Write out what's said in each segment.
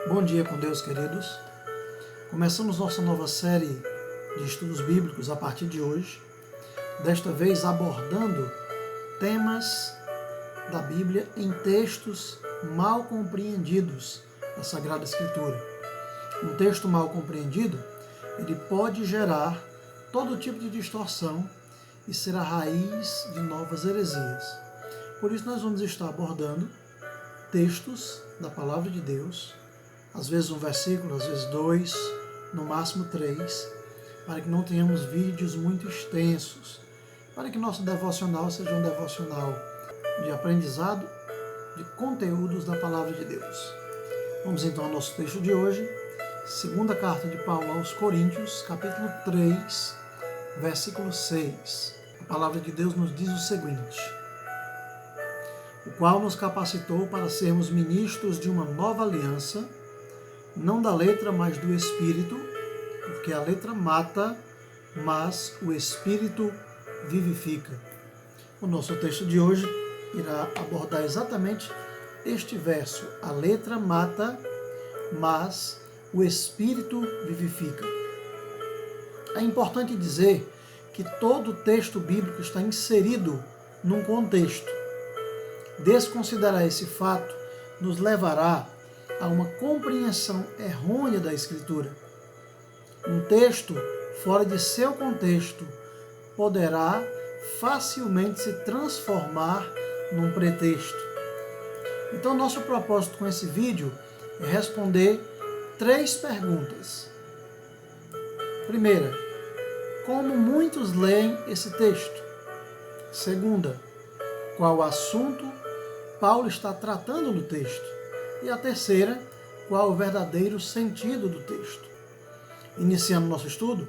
Bom dia com Deus, queridos. Começamos nossa nova série de estudos bíblicos a partir de hoje, desta vez abordando temas da Bíblia em textos mal compreendidos da Sagrada Escritura. Um texto mal compreendido, ele pode gerar todo tipo de distorção e ser a raiz de novas heresias. Por isso nós vamos estar abordando textos da Palavra de Deus, às vezes um versículo, às vezes dois, no máximo três, para que não tenhamos vídeos muito extensos, para que nosso devocional seja um devocional de aprendizado, de conteúdos da Palavra de Deus. Vamos então ao nosso texto de hoje, segunda carta de Paulo aos Coríntios, capítulo 3, versículo 6. A Palavra de Deus nos diz o seguinte: o qual nos capacitou para sermos ministros de uma nova aliança, não da letra, mas do Espírito, porque a letra mata, mas o Espírito vivifica. O nosso texto de hoje irá abordar exatamente este verso. A letra mata, mas o Espírito vivifica. É importante dizer que todo texto bíblico está inserido num contexto. Desconsiderar esse fato nos levará a uma compreensão errônea da Escritura. Um texto fora de seu contexto poderá facilmente se transformar num pretexto. Então, nosso propósito com esse vídeo é responder três perguntas. Primeira, como muitos leem esse texto? Segunda, qual assunto Paulo está tratando no texto? E a terceira, qual o verdadeiro sentido do texto? Iniciando nosso estudo,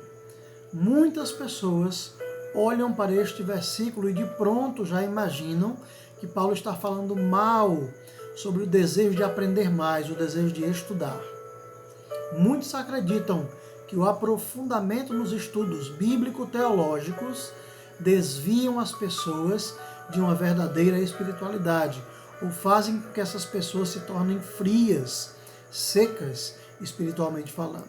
muitas pessoas olham para este versículo e de pronto já imaginam que Paulo está falando mal sobre o desejo de aprender mais, o desejo de estudar. Muitos acreditam que o aprofundamento nos estudos bíblico-teológicos desviam as pessoas de uma verdadeira espiritualidade, ou fazem com que essas pessoas se tornem frias, secas, espiritualmente falando.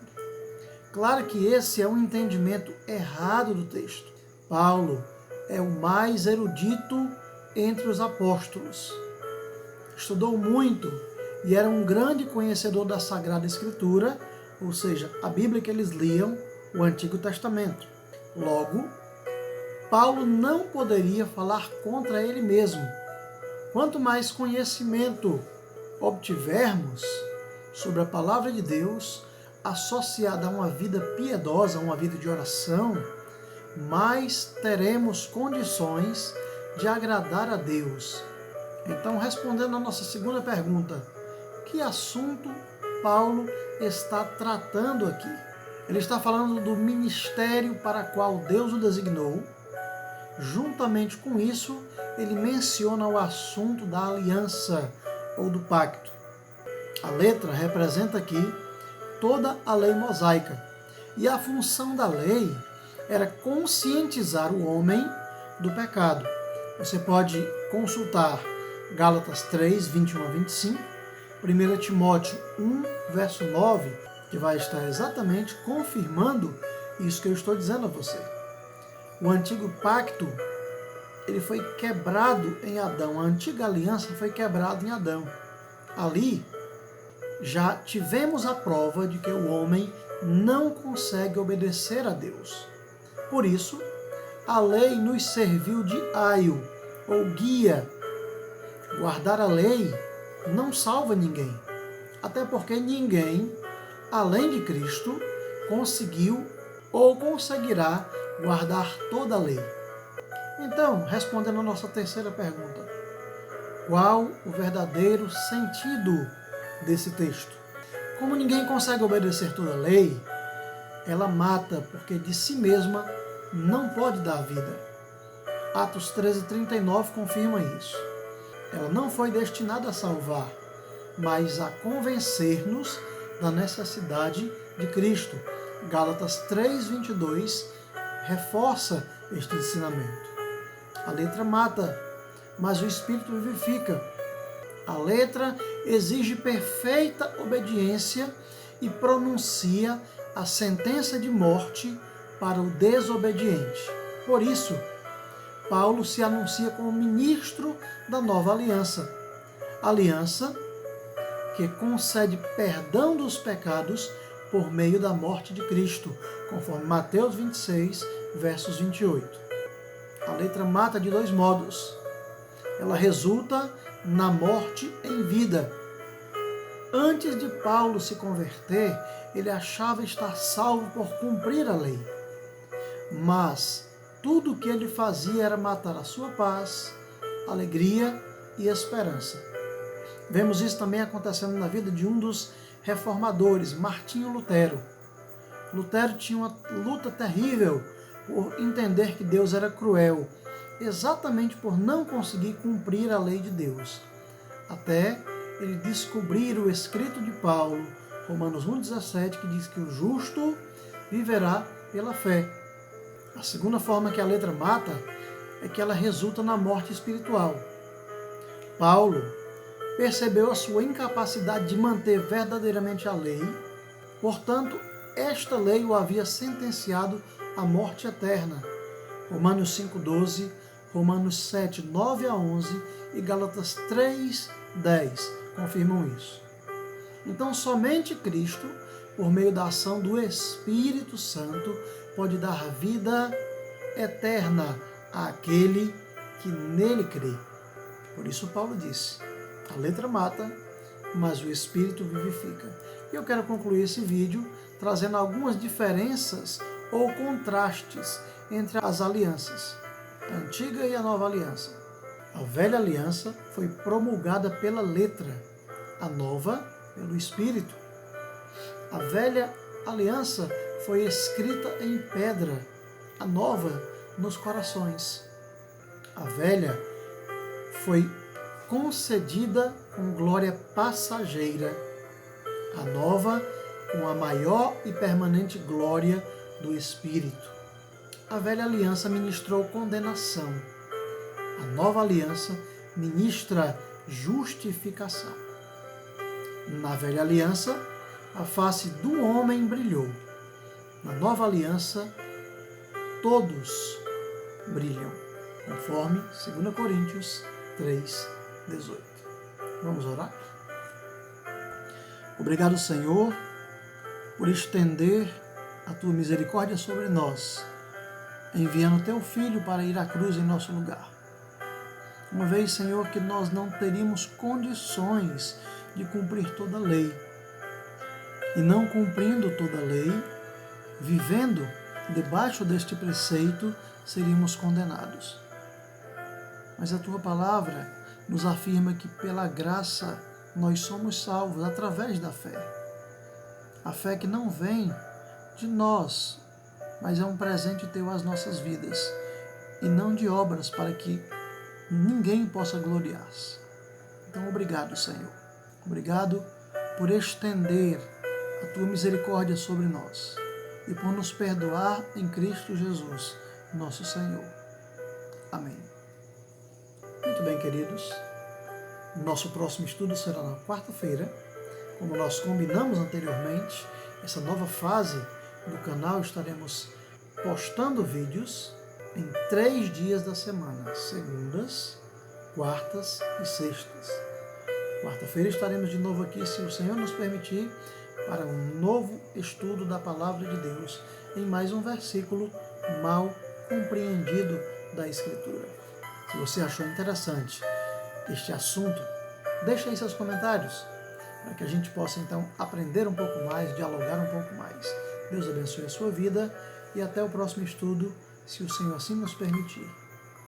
Claro que esse é um entendimento errado do texto. Paulo é o mais erudito entre os apóstolos. Estudou muito e era um grande conhecedor da Sagrada Escritura, ou seja, a Bíblia que eles liam, o Antigo Testamento. Logo, Paulo não poderia falar contra ele mesmo. Quanto mais conhecimento obtivermos sobre a Palavra de Deus, associada a uma vida piedosa, a uma vida de oração, mais teremos condições de agradar a Deus. Então, respondendo a nossa segunda pergunta, que assunto Paulo está tratando aqui? Ele está falando do ministério para qual Deus o designou. Juntamente com isso, ele menciona o assunto da aliança ou do pacto. A letra representa aqui toda a lei mosaica. E a função da lei era conscientizar o homem do pecado. Você pode consultar Gálatas 3, 21 a 25, 1 Timóteo 1, verso 9, que vai estar exatamente confirmando isso que eu estou dizendo a você. O antigo pacto, ele foi quebrado em Adão. A antiga aliança foi quebrada em Adão. Ali, já tivemos a prova de que o homem não consegue obedecer a Deus. Por isso, a lei nos serviu de aio, ou guia. Guardar a lei não salva ninguém. Até porque ninguém, além de Cristo, conseguiu ou conseguirá guardar toda a lei. Então, respondendo a nossa terceira pergunta, qual o verdadeiro sentido desse texto? Como ninguém consegue obedecer toda a lei, ela mata, porque de si mesma não pode dar vida. Atos 13:39 confirma isso. Ela não foi destinada a salvar, mas a convencer-nos da necessidade de Cristo. Gálatas 3:22 reforça este ensinamento. A letra mata, mas o Espírito vivifica. A letra exige perfeita obediência e pronuncia a sentença de morte para o desobediente. Por isso, Paulo se anuncia como ministro da nova aliança. Aliança que concede perdão dos pecados por meio da morte de Cristo, conforme Mateus 26, versos 28. A letra mata de dois modos. Ela resulta na morte em vida. Antes de Paulo se converter, ele achava estar salvo por cumprir a lei. Mas tudo o que ele fazia era matar a sua paz, alegria e esperança. Vemos isso também acontecendo na vida de um dos reformadores, Martinho Lutero. Lutero tinha uma luta terrível por entender que Deus era cruel, exatamente por não conseguir cumprir a lei de Deus. Até ele descobrir o escrito de Paulo, Romanos 1,17, que diz que o justo viverá pela fé. A segunda forma que a letra mata é que ela resulta na morte espiritual. Paulo percebeu a sua incapacidade de manter verdadeiramente a lei, portanto, esta lei o havia sentenciado à morte eterna. Romanos 5,12, Romanos 7, 9 a 11 e Gálatas 3, 10 confirmam isso. Então, somente Cristo, por meio da ação do Espírito Santo, pode dar vida eterna àquele que nele crê. Por isso Paulo disse, a letra mata, mas o Espírito vivifica. E eu quero concluir esse vídeo trazendo algumas diferenças ou contrastes entre as alianças, a antiga e a nova aliança. A velha aliança foi promulgada pela letra, a nova pelo Espírito. A velha aliança foi escrita em pedra, a nova nos corações. A velha foi concedida com glória passageira, a nova com a maior e permanente glória do Espírito. A velha aliança ministrou condenação, a nova aliança ministra justificação. Na velha aliança, a face do homem brilhou. Na nova aliança, todos brilham, conforme 2 Coríntios 3, 18. Vamos orar? Obrigado, Senhor, por estender a Tua misericórdia sobre nós, enviando Teu Filho para ir à cruz em nosso lugar. Uma vez, Senhor, que nós não teríamos condições de cumprir toda a lei. E não cumprindo toda a lei, vivendo debaixo deste preceito, seríamos condenados. Mas a Tua palavra nos afirma que pela graça nós somos salvos através da fé. A fé que não vem de nós, mas é um presente Teu às nossas vidas, e não de obras para que ninguém possa gloriar-se. Então, obrigado, Senhor. Obrigado por estender a Tua misericórdia sobre nós e por nos perdoar em Cristo Jesus, nosso Senhor. Amém. Muito bem, queridos. Nosso próximo estudo será na quarta-feira. Como nós combinamos anteriormente, essa nova fase do canal estaremos postando vídeos em 3 dias da semana, segundas, quartas e sextas. Quarta-feira estaremos de novo aqui, se o Senhor nos permitir, para um novo estudo da Palavra de Deus, em mais um versículo mal compreendido da Escritura. Se você achou interessante este assunto, deixe aí seus comentários, para que a gente possa então aprender um pouco mais, dialogar um pouco mais. Deus abençoe a sua vida e até o próximo estudo, se o Senhor assim nos permitir.